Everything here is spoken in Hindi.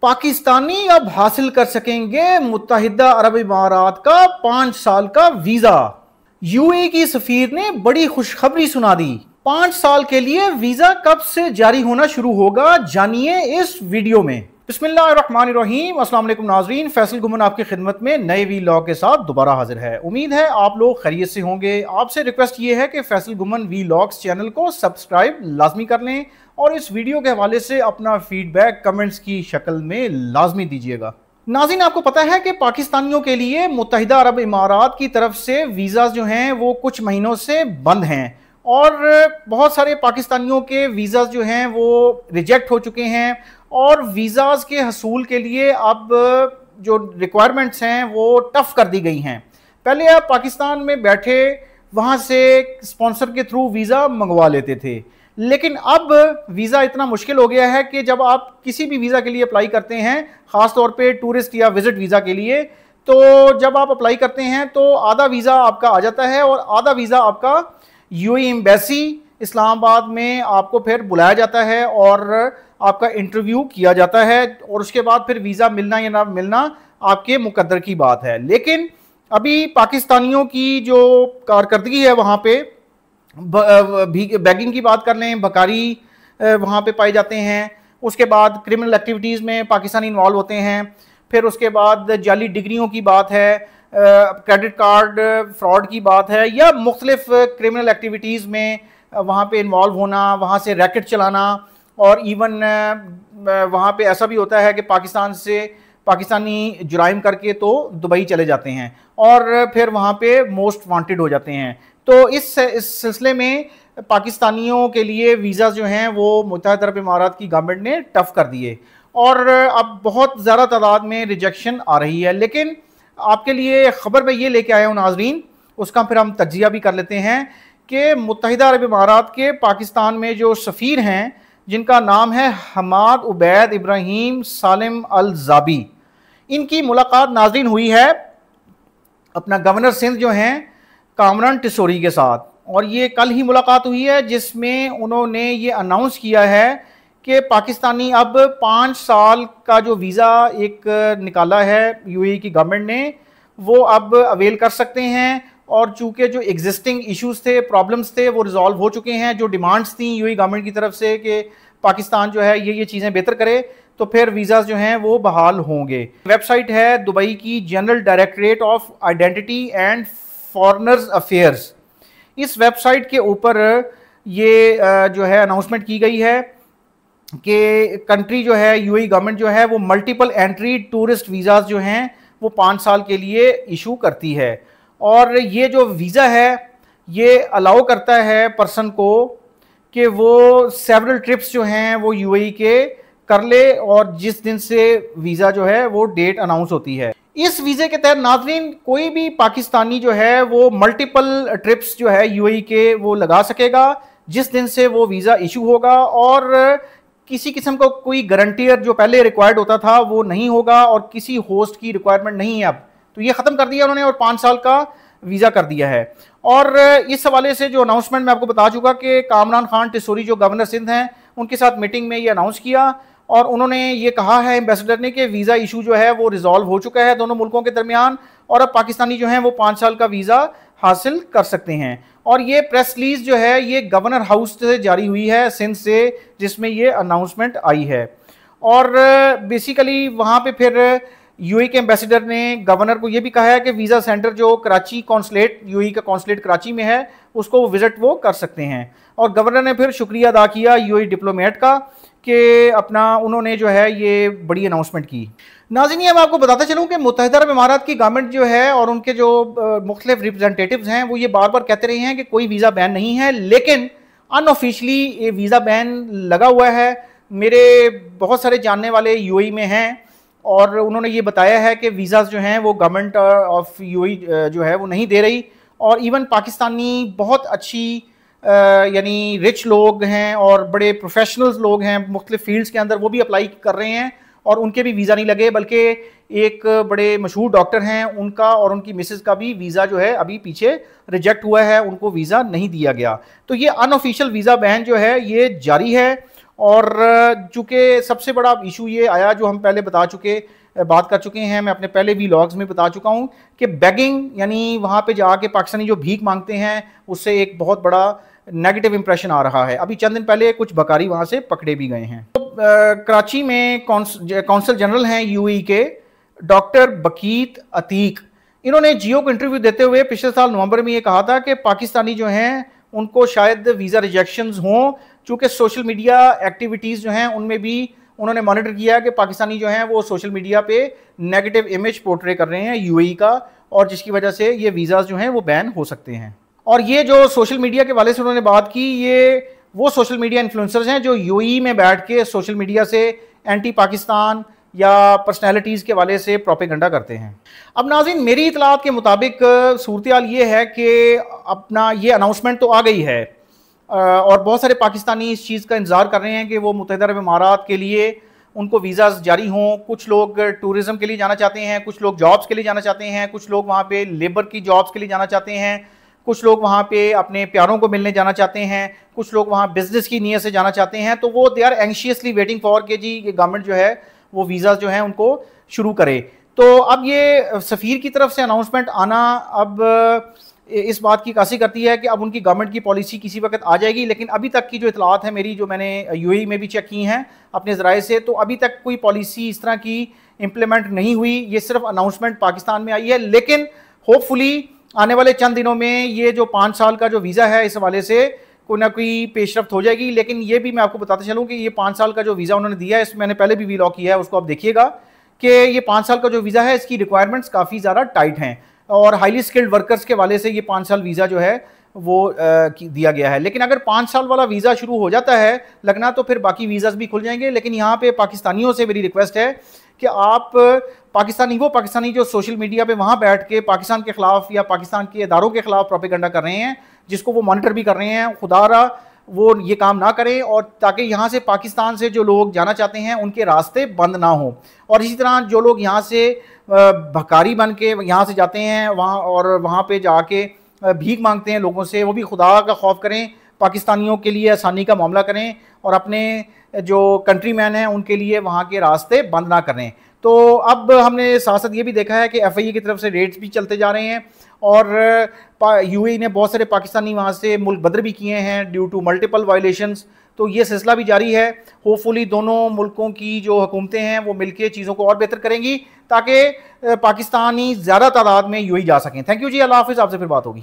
पाकिस्तानी अब हासिल कर सकेंगे मुत्तहिदा अरब इमारात का 5 साल का वीजा। यूएई की सफीर ने बड़ी खुशखबरी सुना दी। 5 साल के लिए वीजा कब से जारी होना शुरू होगा, जानिए इस वीडियो में। बिस्मिल्लाहिर्रहमानिर्रहीम। अस्सलाम वालेकुम नाज़रीन, फैसल गुमन आपकी खिदमत में नए वीलॉग के साथ दोबारा हाजिर है। उम्मीद है आप लोग खैरियत से होंगे। आपसे रिक्वेस्ट ये है कि फैसल गुमन वीलॉग्स चैनल को सब्सक्राइब लाजमी कर लें और इस वीडियो के हवाले से अपना फीडबैक कमेंट्स की शक्ल में लाजमी दीजिएगा। नाज़रीन, आपको पता है कि पाकिस्तानियों के लिए मुत्तहिदा अरब इमारात की तरफ से वीज़ा जो हैं वो कुछ महीनों से बंद हैं और बहुत सारे पाकिस्तानियों के वीज़ा जो हैं वो रिजेक्ट हो चुके हैं और वीज़ाज़ के हसूल के लिए अब जो रिक्वायरमेंट्स हैं वो टफ़ कर दी गई हैं। पहले आप पाकिस्तान में बैठे वहाँ से स्पॉन्सर के थ्रू वीज़ा मंगवा लेते थे, लेकिन अब वीज़ा इतना मुश्किल हो गया है कि जब आप किसी भी वीज़ा के लिए अप्लाई करते हैं, ख़ास तौर पे टूरिस्ट या विज़िट वीज़ा के लिए, तो जब आप अप्लाई करते हैं तो आधा वीज़ा आपका आ जाता है और आधा वीज़ा आपका यूएई एम्बेसी इस्लामाबाद में आपको फिर बुलाया जाता है और आपका इंटरव्यू किया जाता है और उसके बाद फिर वीज़ा मिलना या ना मिलना आपके मुकद्दर की बात है। लेकिन अभी पाकिस्तानियों की जो कारकर्दगी है वहाँ पे बैगिंग की बात कर लें, बकारी वहाँ पे पाए जाते हैं। उसके बाद क्रिमिनल एक्टिविटीज़ में पाकिस्तानी इन्वॉल्व होते हैं। फिर उसके बाद जाली डिग्रियों की बात है, क्रेडिट कार्ड फ्रॉड की बात है या मुख्तलिफ क्रिमिनल एक्टिविटीज़ में वहाँ पे इन्वॉल्व होना, वहाँ से रैकेट चलाना और इवन वहाँ पे ऐसा भी होता है कि पाकिस्तान से पाकिस्तानी जुराइम करके तो दुबई चले जाते हैं और फिर वहाँ पे मोस्ट वांटेड हो जाते हैं। तो इस सिलसिले में पाकिस्तानियों के लिए वीज़ा जो हैं वो मुत्तहिदा अरब इमारात की गवर्नमेंट ने टफ़ कर दिए और अब बहुत ज़्यादा तादाद में रिजेक्शन आ रही है। लेकिन आपके लिए ख़बर मैं ये लेके आया हूँ नाज़रीन, उसका फिर हम तज्जिया भी कर लेते हैं कि मुत्तहिदा अरब इमारात के पाकिस्तान में जो सफ़ीर हैं जिनका नाम है हमाद उबैद इब्राहिम सालिम अल जाबी, इनकी मुलाकात नाज़रीन हुई है अपना गवर्नर सिंध जो हैं कामरान टिसोरी के साथ और ये कल ही मुलाकात हुई है जिसमें उन्होंने ये अनाउंस किया है कि पाकिस्तानी अब 5 साल का जो वीज़ा एक निकाला है यूएई की गवर्नमेंट ने वो अब अवेल कर सकते हैं और चूँकि जो एग्जिस्टिंग इश्यूज़ थे, प्रॉब्लम्स थे, वो रिजॉल्व हो चुके हैं। जो डिमांड्स थी यूएई गवर्नमेंट की तरफ से कि पाकिस्तान जो है ये चीज़ें बेहतर करे तो फिर वीज़ाज़ जो हैं वो बहाल होंगे। वेबसाइट है दुबई की general directorate of identity and foreigners affairs. इस वेबसाइट के ऊपर ये जो है अनाउंसमेंट की गई है कि कंट्री जो है यूएई गवर्नमेंट जो है वो मल्टीपल एंट्री टूरिस्ट वीज़ाज़ जो हैं वो 5 साल के लिए इशू करती है और ये जो वीज़ा है ये अलाउ करता है पर्सन को कि वो सेवरल ट्रिप्स जो हैं वो यूएई के कर ले और जिस दिन से वीज़ा जो है वो डेट अनाउंस होती है। इस वीज़े के तहत नाज़रीन कोई भी पाकिस्तानी जो है वो मल्टीपल ट्रिप्स जो है यूएई के वो लगा सकेगा जिस दिन से वो वीज़ा इशू होगा और किसी किस्म का कोई गारंटियर जो पहले रिक्वायर्ड होता था वो नहीं होगा और किसी होस्ट की रिक्वायरमेंट नहीं है। अब तो ये ख़त्म कर दिया उन्होंने और 5 साल का वीज़ा कर दिया है। और इस हवाले से जो अनाउंसमेंट मैं आपको बता चुका कि कामरान खान टिसोरी जो गवर्नर सिंध हैं उनके साथ मीटिंग में ये अनाउंस किया और उन्होंने ये कहा है एम्बेसडर ने कि वीज़ा इशू जो है वो रिजॉल्व हो चुका है दोनों मुल्कों के दरमियान और अब पाकिस्तानी जो हैं वो 5 साल का वीज़ा हासिल कर सकते हैं। और ये प्रेस रिलीज जो है ये गवर्नर हाउस से जारी हुई है सिंध से जिसमें ये अनाउंसमेंट आई है और बेसिकली वहाँ पे फिर यूएई के एम्बेसडर ने गवर्नर को ये भी कहा है कि वीज़ा सेंटर जो कराची कॉन्सुलेट यूएई का कॉन्सुलेट कराची में है उसको वो विज़िट वो कर सकते हैं। और गवर्नर ने फिर शुक्रिया अदा किया यूएई डिप्लोमेट का कि अपना उन्होंने जो है ये बड़ी अनाउंसमेंट की। नाज़रीन, अब आपको बताता चलूँ कि मुत्तहिदा अरब इमारात की गवर्नमेंट जो है और उनके जो मुख्तलिफ रिप्रेजेंटेटिव्स हैं वो ये बार बार कहते रहे हैं कि कोई वीज़ा बैन नहीं है, लेकिन अनऑफिशियली ये वीज़ा बैन लगा हुआ है। मेरे बहुत सारे जानने वाले यूएई में हैं और उन्होंने ये बताया है कि वीज़ाज़ जो हैं वो गवर्नमेंट ऑफ यूएई जो है वो नहीं दे रही और इवन पाकिस्तानी बहुत अच्छी यानी रिच लोग हैं और बड़े प्रोफेशनल्स लोग हैं मुख्तलिफ फील्ड्स के अंदर वो भी अप्लाई कर रहे हैं और उनके भी वीज़ा नहीं लगे, बल्कि एक बड़े मशहूर डॉक्टर हैं उनका और उनकी मिसेस का भी वीज़ा जो है अभी पीछे रिजेक्ट हुआ है, उनको वीज़ा नहीं दिया गया। तो ये अनऑफिशियल वीज़ा बैन जो है ये जारी है और चूँकि सबसे बड़ा इशू ये आया जो हम पहले बात कर चुके हैं, मैं अपने पहले व्लॉग्स में बता चुका हूँ कि बेगिंग यानी वहाँ पे जाके पाकिस्तानी जो भीख मांगते हैं उससे एक बहुत बड़ा नेगेटिव इंप्रेशन आ रहा है। अभी चंद दिन पहले कुछ बकारी वहाँ से पकड़े भी गए हैं। तो कराची में कौंसल जनरल हैं यूएई के डॉक्टर बकीत अतीक, इन्होंने जियो को इंटरव्यू देते हुए पिछले साल नवंबर में ये कहा था कि पाकिस्तानी जो हैं उनको शायद वीज़ा रिजेक्शंस हों, चूँकि सोशल मीडिया एक्टिविटीज़ जो हैं उनमें भी उन्होंने मॉनिटर किया कि पाकिस्तानी जो हैं वो सोशल मीडिया पे नेगेटिव इमेज पोर्ट्रे कर रहे हैं यूएई का, और जिसकी वजह से ये वीज़ाज़ जो हैं वो बैन हो सकते हैं। और ये जो सोशल मीडिया के वाले से उन्होंने बात की, ये वो सोशल मीडिया इन्फ्लुएंसर्स हैं जो यूएई में बैठ के सोशल मीडिया से एंटी पाकिस्तान या पर्सनैलिटीज़ के वाले से प्रोपेगेंडा करते हैं। अब नाज़रीन, मेरी इतलात के मुताबिक सूरत हाल ये है कि अपना ये अनाउंसमेंट तो आ गई है और बहुत सारे पाकिस्तानी इस चीज़ का इंतज़ार कर रहे हैं कि वो मुत्तहिदा अरब इमारात के लिए उनको वीज़ाज़ जारी हों। कुछ लोग टूरिज़म के लिए जाना चाहते हैं, कुछ लोग जॉब्स के लिए जाना चाहते हैं, कुछ लोग वहाँ पे लेबर की जॉब्स के लिए जाना चाहते हैं, कुछ लोग वहाँ पे अपने प्यारों को मिलने जाना चाहते हैं, कुछ लोग वहाँ बिज़नेस की नीयत से जाना चाहते हैं। तो वो they are anxiously waiting for के जी गवर्नमेंट जो है वो वीज़ा जो हैं उनको शुरू करे। तो अब ये सफ़ीर की तरफ से अनाउंसमेंट आना अब इस बात की कासी करती है कि अब उनकी गवर्नमेंट की पॉलिसी किसी वक्त आ जाएगी, लेकिन अभी तक की जो इतलात है मेरी, जो मैंने यूएई में भी चेक की हैं अपने ज़राए से, तो अभी तक कोई पॉलिसी इस तरह की इम्प्लीमेंट नहीं हुई। ये सिर्फ अनाउंसमेंट पाकिस्तान में आई है, लेकिन होपफुली आने वाले चंद दिनों में ये जो 5 साल का जो वीज़ा है इस हवाले से कोई ना कोई पेशरफ्त हो जाएगी। लेकिन ये भी मैं आपको बताते चलूँ कि ये 5 साल का जो वीज़ा उन्होंने दिया है, इस मैंने पहले भी व्लॉग किया है, उसको आप देखिएगा कि ये 5 साल का जो वीज़ा है इसकी रिक्वायरमेंट्स काफ़ी ज़्यादा टाइट हैं और हाईली स्किल्ड वर्कर्स के वाले से ये 5 साल वीज़ा जो है वो दिया गया है। लेकिन अगर 5 साल वाला वीज़ा शुरू हो जाता है लगना तो फिर बाकी वीज़ाज़ भी खुल जाएंगे। लेकिन यहाँ पे पाकिस्तानियों से मेरी रिक्वेस्ट है कि आप पाकिस्तानी जो सोशल मीडिया पे वहाँ बैठ के पाकिस्तान के ख़िलाफ़ या पाकिस्तान के इदारों के ख़िलाफ़ प्रोपेगेंडा कर रहे हैं, जिसको वो मॉनिटर भी कर रहे हैं, खुदारा वो ये काम ना करें, और ताकि यहाँ से पाकिस्तान से जो लोग जाना चाहते हैं उनके रास्ते बंद ना हों। और इसी तरह जो लोग यहाँ से भकारी बन के यहाँ से जाते हैं वहाँ और वहाँ पे जाके भीख मांगते हैं लोगों से, वो भी खुदा का खौफ करें, पाकिस्तानियों के लिए आसानी का मामला करें और अपने जो कंट्री मैन हैं उनके लिए वहाँ के रास्ते बंद ना करें। तो अब हमने साथ साथ ये भी देखा है कि एफआईए की तरफ से रेड्स भी चलते जा रहे हैं और यूएई ने बहुत सारे पाकिस्तानी वहाँ से मुल्क बदर भी किए हैं ड्यू टू मल्टीपल वायलेशंस। तो ये सिलसिला भी जारी है। होपफुली दोनों मुल्कों की जो हुकूमतें हैं वो मिलकर चीज़ों को और बेहतर करेंगी ताकि पाकिस्तानी ज़्यादा तादाद में यूएई जा सकें। थैंक यू जी, अल्लाह हाफिज़, आपसे फिर बात होगी।